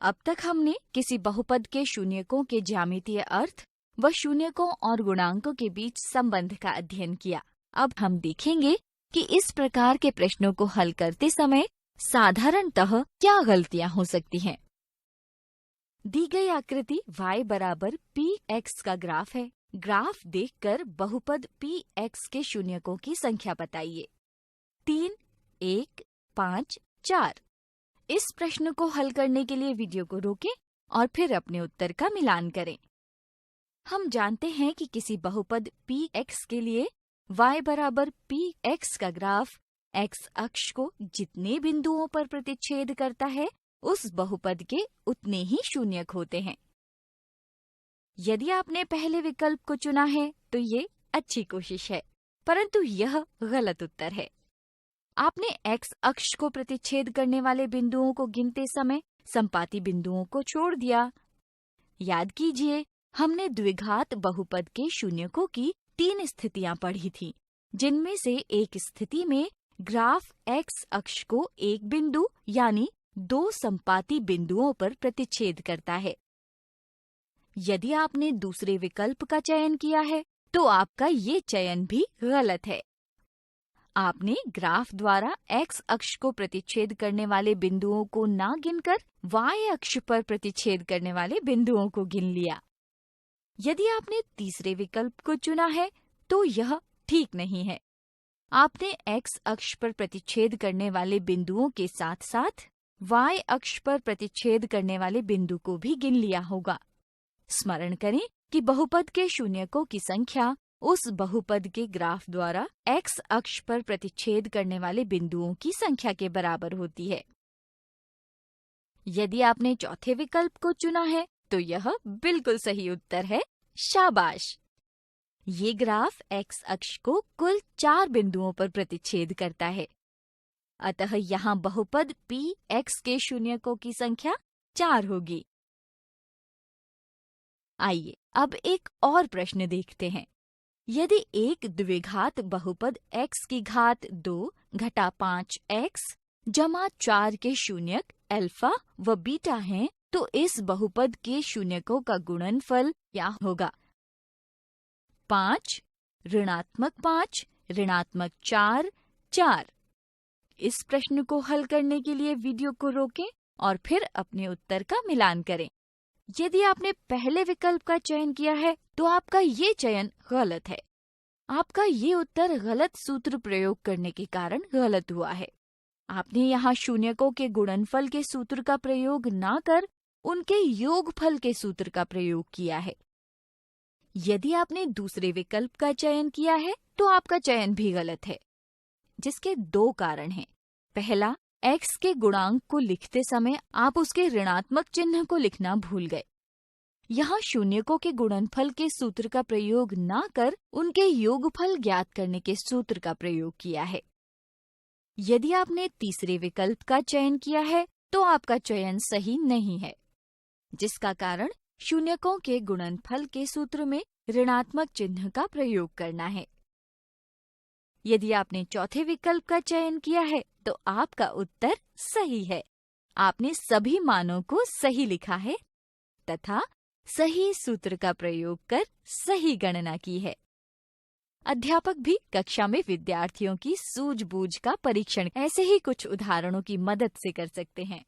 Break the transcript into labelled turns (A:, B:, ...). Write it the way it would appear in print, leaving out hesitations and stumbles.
A: अब तक हमने किसी बहुपद के शून्यकों के ज्यामितीय अर्थ व शून्यकों और गुणांकों के बीच संबंध का अध्ययन किया। अब हम देखेंगे कि इस प्रकार के प्रश्नों को हल करते समय साधारणतः क्या गलतियां हो सकती हैं। दी गई आकृति y बराबर px का ग्राफ है। ग्राफ देखकर बहुपद px के शून्यकों की संख्या बताइए। 3, 1, 5, 4। इस प्रश्न को हल करने के लिए वीडियो को रोकें और फिर अपने उत्तर का मिलान करें। हम जानते हैं कि किसी बहुपद px के लिए y बराबर px का ग्राफ x अक्ष को जितने बिंदुओं पर प्रतिच्छेद करता है उस बहुपद के उतने ही शून्यक होते हैं। यदि आपने पहले विकल्प को चुना है तो ये अच्छी कोशिश है, परंतु यह गलत उत्तर है। आपने x अक्ष को प्रतिच्छेद करने वाले बिंदुओं को गिनते समय संपाती बिंदुओं को छोड़ दिया। याद कीजिए, हमने द्विघात बहुपद के शून्यकों की 3 स्थितियां पढ़ी थीं, जिनमें से एक स्थिति में ग्राफ x अक्ष को एक बिंदु यानी 2 संपाती बिंदुओं पर प्रतिच्छेद करता है। यदि आपने दूसरे विकल्प का चयन किया है तो आपका ये चयन भी गलत है। आपने ग्राफ द्वारा x अक्ष को प्रतिच्छेद करने वाले बिंदुओं को ना गिनकर y अक्ष पर प्रतिच्छेद करने वाले बिंदुओं को गिन लिया। यदि आपने तीसरे विकल्प को चुना है तो यह ठीक नहीं है। आपने x अक्ष पर प्रतिच्छेद करने वाले बिंदुओं के साथ साथ y अक्ष पर प्रतिच्छेद करने वाले बिंदु को भी गिन लिया होगा। स्मरण करें कि बहुपद के शून्यकों की संख्या उस बहुपद के ग्राफ द्वारा x अक्ष पर प्रतिच्छेद करने वाले बिंदुओं की संख्या के बराबर होती है। यदि आपने चौथे विकल्प को चुना है तो यह बिल्कुल सही उत्तर है। शाबाश! ये ग्राफ x अक्ष को कुल 4 बिंदुओं पर प्रतिच्छेद करता है। अतः यहाँ बहुपद px के शून्यकों की संख्या 4 होगी। आइए अब एक और प्रश्न देखते हैं। यदि एक द्विघात बहुपद x की घात 2 घटा 5x जमा 4 के शून्यक अल्फा व बीटा हैं, तो इस बहुपद के शून्यकों का गुणनफल क्या होगा? 5, ऋणात्मक 5, ऋणात्मक 4, 4। इस प्रश्न को हल करने के लिए वीडियो को रोकें और फिर अपने उत्तर का मिलान करें। यदि आपने पहले विकल्प का चयन किया है तो आपका ये चयन गलत है। आपका ये उत्तर गलत सूत्र प्रयोग करने के कारण गलत हुआ है। आपने यहाँ शून्यकों के गुणनफल के सूत्र का प्रयोग ना कर उनके योगफल के सूत्र का प्रयोग किया है। यदि आपने दूसरे विकल्प का चयन किया है तो आपका चयन भी गलत है, जिसके 2 कारण हैं। पहला, x के गुणांक को लिखते समय आप उसके ऋणात्मक चिन्ह को लिखना भूल गए। यहाँ शून्यकों के गुणनफल के सूत्र का प्रयोग ना कर उनके योगफल ज्ञात करने के सूत्र का प्रयोग किया है। यदि आपने तीसरे विकल्प का चयन किया है तो आपका चयन सही नहीं है, जिसका कारण शून्यकों के गुणनफल के सूत्र में ऋणात्मक चिन्ह का प्रयोग करना है। यदि आपने चौथे विकल्प का चयन किया है तो आपका उत्तर सही है। आपने सभी मानों को सही लिखा है तथा सही सूत्र का प्रयोग कर सही गणना की है। अध्यापक भी कक्षा में विद्यार्थियों की सूझबूझ का परीक्षण ऐसे ही कुछ उदाहरणों की मदद से कर सकते हैं।